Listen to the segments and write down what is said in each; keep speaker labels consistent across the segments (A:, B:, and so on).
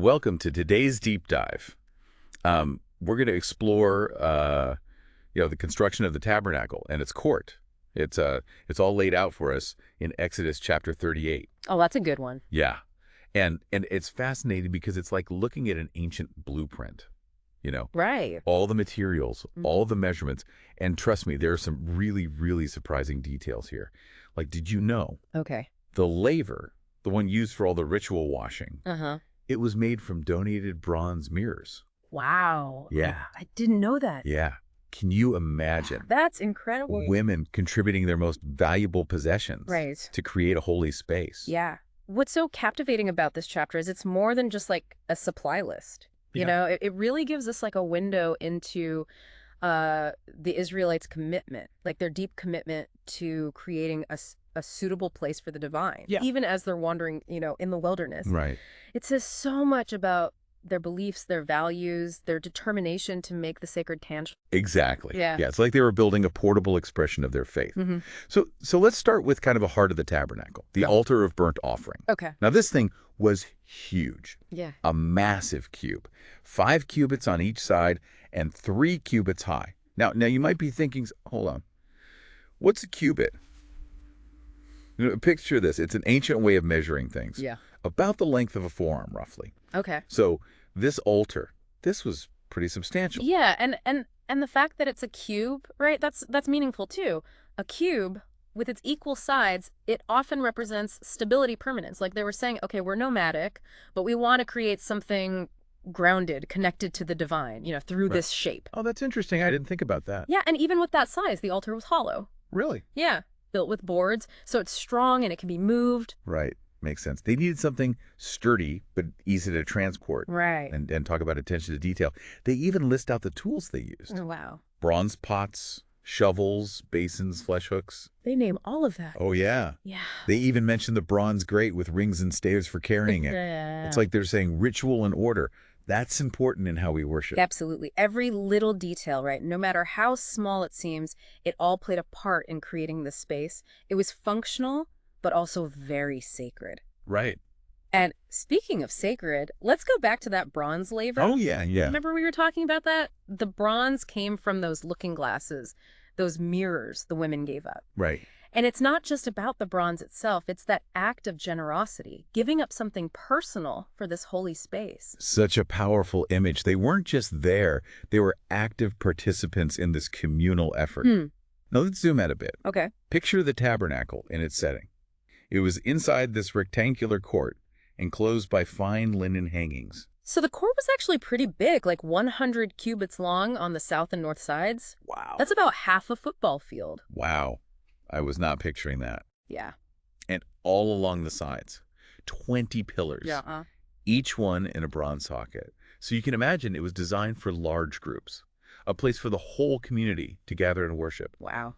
A: welcome to today's deep dive. We're going to explore, the construction of the tabernacle and its court. It's all laid out for us in Exodus chapter 38.
B: Oh, that's a good one.
A: Yeah, and it's fascinating because it's like looking at an ancient blueprint.
B: Right.
A: All the materials, all the measurements, and trust me, there are some really, really surprising details here. Like, did you know
B: Okay.
A: the laver, the one used for all the ritual washing,
B: Uh-huh.
A: it was made from donated bronze mirrors.
B: Wow.
A: Yeah.
B: I didn't know that.
A: Yeah. Can you imagine
B: That's incredible.
A: women contributing their most valuable possessions
B: Right.
A: to create a holy space?
B: Yeah. What's so captivating about this chapter is it's more than just like a supply list. You
A: Yeah.
B: know, it really gives us like a window into the Israelites' commitment, like their deep commitment to creating a suitable place for the divine,
A: Yeah.
B: even as they're wandering, in the wilderness.
A: Right.
B: It says so much about their beliefs, their values, their determination to make the sacred tangible.
A: Exactly.
B: Yeah.
A: Yeah. It's like they were building a portable expression of their faith.
B: Mm-hmm.
A: So let's start with kind of a heart of the tabernacle, the altar of burnt offering.
B: Okay.
A: Now, this thing was huge.
B: Yeah.
A: A massive cube, 5 cubits on each side and 3 cubits high. Now you might be thinking, hold on, what's a cubit? Picture this. It's an ancient way of measuring things.
B: Yeah.
A: About the length of a forearm, roughly.
B: Okay.
A: So this altar, this was pretty substantial.
B: Yeah, and the fact that it's a cube, right? That's meaningful too. A cube with its equal sides, it often represents stability, permanence. Like they were saying, okay, we're nomadic, but we want to create something grounded, connected to the divine, through
A: Right.
B: this shape.
A: Oh, that's interesting. I didn't think about that.
B: Yeah, and even with that size, the altar was hollow.
A: Really?
B: Yeah, built with boards, so it's strong and it can be moved.
A: Right. Makes sense. They needed something sturdy but easy to transport.
B: Right.
A: And talk about attention to detail. They even list out the tools they used.
B: Oh, wow.
A: Bronze pots, shovels, basins, flesh hooks.
B: They name all of that.
A: Oh, yeah.
B: Yeah.
A: They even mentioned the bronze grate with rings and staves for carrying it.
B: Yeah.
A: It's like they're saying ritual and order. That's important in how we worship.
B: Absolutely. Every little detail, right? No matter how small it seems, it all played a part in creating this space. It was functional, but also very sacred.
A: Right.
B: And speaking of sacred, let's go back to that bronze laver.
A: Oh, yeah, yeah.
B: Remember we were talking about that? The bronze came from those looking glasses, those mirrors the women gave up.
A: Right.
B: And it's not just about the bronze itself. It's that act of generosity, giving up something personal for this holy space.
A: Such a powerful image. They weren't just there. They were active participants in this communal effort. Now, let's zoom out a bit.
B: Okay.
A: Picture the tabernacle in its setting. It was inside this rectangular court, enclosed by fine linen hangings.
B: So the court was actually pretty big, like 100 cubits long on the south and north sides.
A: Wow.
B: That's about half a football field.
A: Wow. I was not picturing that.
B: Yeah.
A: And all along the sides, 20 pillars, each one in a bronze socket. So you can imagine it was designed for large groups, a place for the whole community to gather and worship.
B: Wow.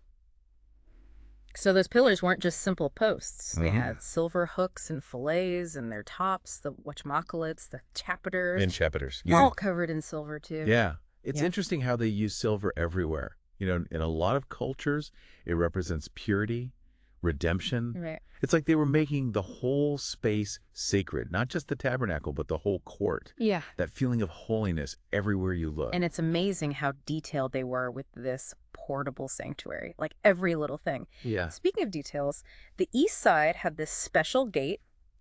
B: So those pillars weren't just simple posts. They
A: Uh-huh.
B: had silver hooks and fillets and their tops, the whatchamacallits, the chapiters,
A: And chapiters.
B: all covered in silver too.
A: Yeah. It's
B: Yeah.
A: interesting how they use silver everywhere. In a lot of cultures, it represents purity, redemption.
B: Right.
A: It's like they were making the whole space sacred, not just the tabernacle, but the whole court.
B: Yeah.
A: That feeling of holiness everywhere you look.
B: And it's amazing how detailed they were with this portable sanctuary, like every little thing.
A: Yeah.
B: Speaking of details, the east side had this special gate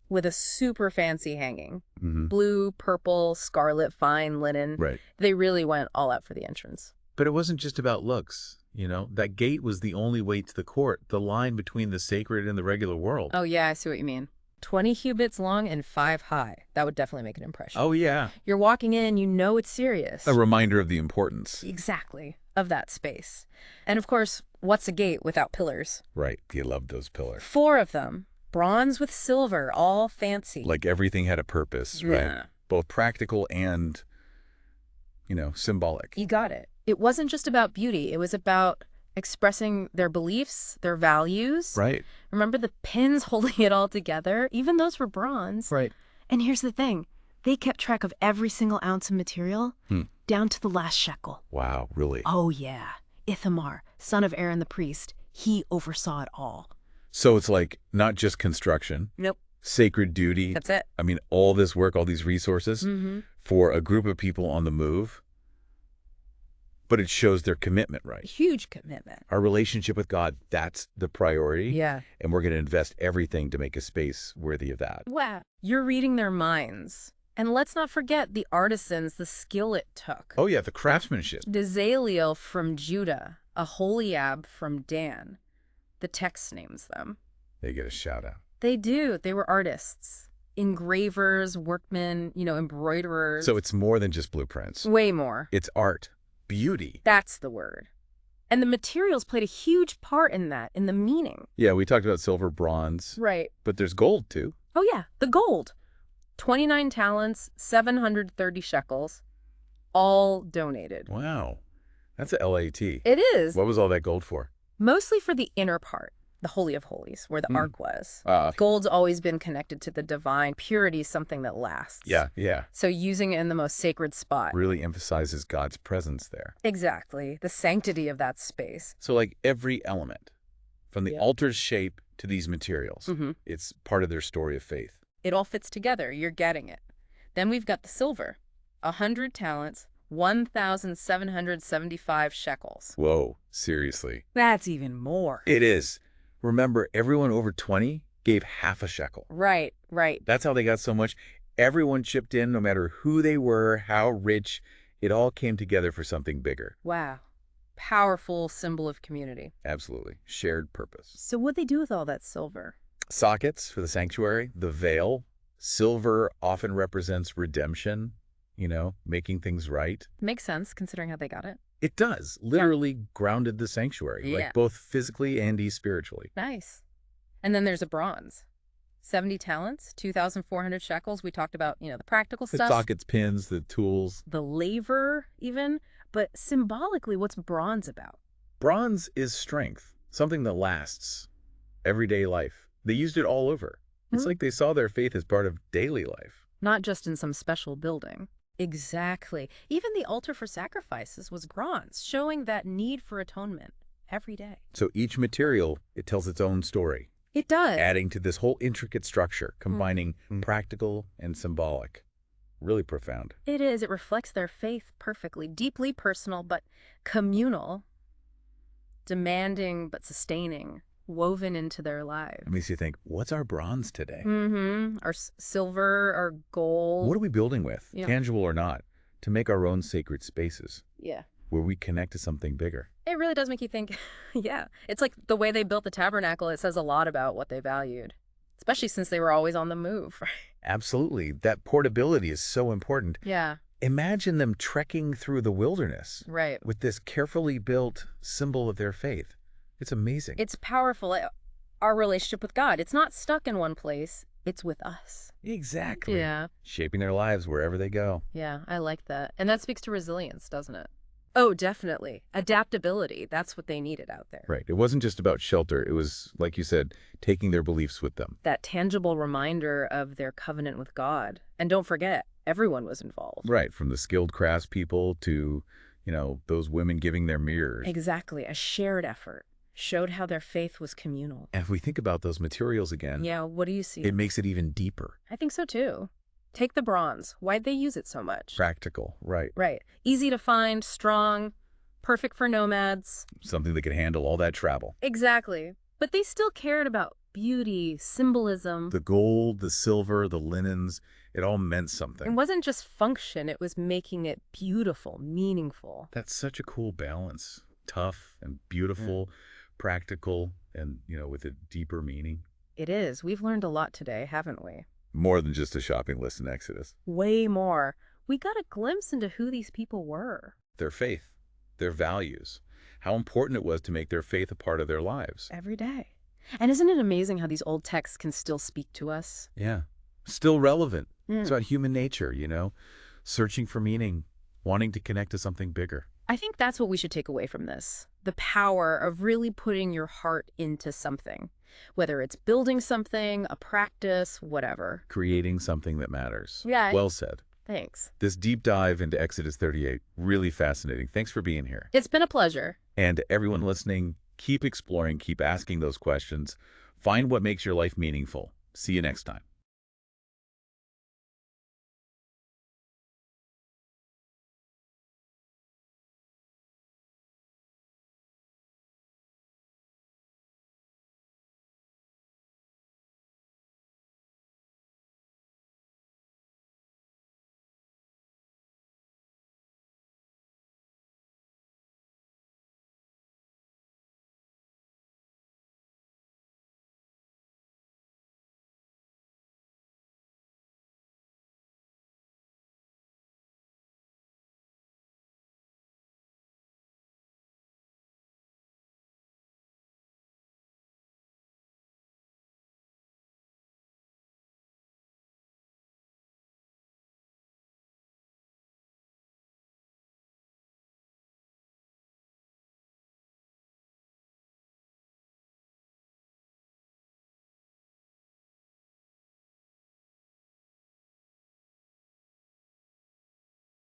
B: with a super fancy hanging.
A: Mm-hmm.
B: Blue, purple, scarlet, fine linen.
A: Right.
B: They really went all out for the entrance.
A: But it wasn't just about looks, That gate was the only way to the court, the line between the sacred and the regular world.
B: Oh, yeah, I see what you mean. 20 cubits long and 5 high. That would definitely make an impression.
A: Oh, yeah.
B: You're walking in, it's serious.
A: A reminder of the importance.
B: Exactly. Of that space. And of course, what's a gate without pillars?
A: Right. You loved those pillars.
B: 4 of them. Bronze with silver, all fancy.
A: Like everything had a purpose,
B: Yeah.
A: right? Both practical and, symbolic.
B: You got it. It wasn't just about beauty. It was about expressing their beliefs, their values.
A: Right.
B: Remember the pins holding it all together? Even those were bronze.
A: Right.
B: And here's the thing. They kept track of every single ounce of material down to the last shekel.
A: Wow, really?
B: Oh, yeah. Ithamar, son of Aaron the priest, he oversaw it all.
A: So it's like not just construction.
B: Nope.
A: Sacred duty.
B: That's it.
A: I mean, all this work, all these resources for a group of people on the move, but it shows their commitment, right?
B: Huge commitment.
A: Our relationship with God, that's the priority.
B: Yeah.
A: And we're going to invest everything to make a space worthy of that.
B: Wow. You're reading their minds. And let's not forget the artisans, the skill it took.
A: Oh, yeah, the craftsmanship.
B: Bezaleel from Judah, Aholiab from Dan. The text names them.
A: They get a shout out.
B: They do. They were artists. Engravers, workmen, embroiderers.
A: So it's more than just blueprints.
B: Way more.
A: It's art. Beauty.
B: That's the word. And the materials played a huge part in that, in the meaning.
A: Yeah, we talked about silver, bronze.
B: Right.
A: But there's gold, too.
B: Oh, yeah, the gold. 29 talents, 730 shekels, all donated.
A: Wow. That's a LAT.
B: It is.
A: What was all that gold for?
B: Mostly for the inner part, the Holy of Holies, where the Ark was. Gold's always been connected to the divine. Purity is something that lasts.
A: Yeah, yeah.
B: So using it in the most sacred spot.
A: Really emphasizes God's presence there.
B: Exactly. The sanctity of that space.
A: So like every element, from the altar's shape to these materials, it's part of their story of faith.
B: It all fits together. You're getting it. Then we've got the silver. 100 talents, 1,775 shekels.
A: Whoa, seriously.
B: That's even more.
A: It is. Remember, everyone over 20 gave half a shekel.
B: Right, right.
A: That's how they got so much. Everyone chipped in, no matter who they were, how rich. It all came together for something bigger.
B: Wow. Powerful symbol of community.
A: Absolutely. Shared purpose.
B: So what'd they do with all that silver?
A: Sockets for the sanctuary, the veil. Silver often represents redemption, making things right.
B: Makes sense, considering how they got it.
A: It does. Literally grounded the sanctuary, like both physically and spiritually.
B: Nice. And then there's a bronze. 70 talents, 2,400 shekels. We talked about, the practical stuff.
A: The sockets, pins, the tools.
B: The laver, even. But symbolically, what's bronze about?
A: Bronze is strength, something that lasts. Everyday life. They used it all over. It's like they saw their faith as part of daily life.
B: Not just in some special building. Exactly. Even the altar for sacrifices was bronze, showing that need for atonement every day.
A: So each material, it tells its own story.
B: It does.
A: Adding to this whole intricate structure, combining practical and symbolic. Really profound.
B: It is. It reflects their faith perfectly. Deeply personal, but communal. Demanding, but sustaining. Woven into their lives.
A: It makes you think, what's our bronze today?
B: Our silver, our gold.
A: What are we building with, tangible or not, to make our own sacred spaces?
B: Yeah.
A: Where we connect to something bigger.
B: It really does make you think, yeah. It's like the way they built the tabernacle, it says a lot about what they valued, especially since they were always on the move, right?
A: Absolutely. That portability is so important.
B: Yeah.
A: Imagine them trekking through the wilderness.
B: Right.
A: With this carefully built symbol of their faith. It's amazing.
B: It's powerful. Our relationship with God. It's not stuck in one place. It's with us.
A: Exactly.
B: Yeah.
A: Shaping their lives wherever they go.
B: Yeah, I like that. And that speaks to resilience, doesn't it? Oh, definitely. Adaptability. That's what they needed out there.
A: Right. It wasn't just about shelter. It was, like you said, taking their beliefs with them.
B: That tangible reminder of their covenant with God. And don't forget, everyone was involved.
A: Right. From the skilled craftspeople to, those women giving their mirrors.
B: Exactly. A shared effort. Showed how their faith was communal.
A: And if we think about those materials again,
B: yeah, what do you see?
A: It makes it even deeper.
B: I think so too. Take the bronze. Why'd they use it so much?
A: Practical, right.
B: Right. Easy to find, strong, perfect for nomads.
A: Something that could handle all that travel.
B: Exactly. But they still cared about beauty, symbolism.
A: The gold, the silver, the linens, it all meant something.
B: It wasn't just function, it was making it beautiful, meaningful.
A: That's such a cool balance. Tough and beautiful. Practical and, with a deeper meaning.
B: It is. We've learned a lot today, haven't we?
A: More than just a shopping list in Exodus.
B: Way more. We got a glimpse into who these people were.
A: Their faith, their values, how important it was to make their faith a part of their lives.
B: Every day. And isn't it amazing how these old texts can still speak to us?
A: Yeah. Still relevant. It's about human nature, searching for meaning, wanting to connect to something bigger.
B: I think that's what we should take away from this. The power of really putting your heart into something, whether it's building something, a practice, whatever.
A: Creating something that matters.
B: Yeah.
A: Well said.
B: Thanks.
A: This deep dive into Exodus 38, really fascinating. Thanks for being here.
B: It's been a pleasure.
A: And everyone listening, keep exploring, keep asking those questions. Find what makes your life meaningful. See you next time.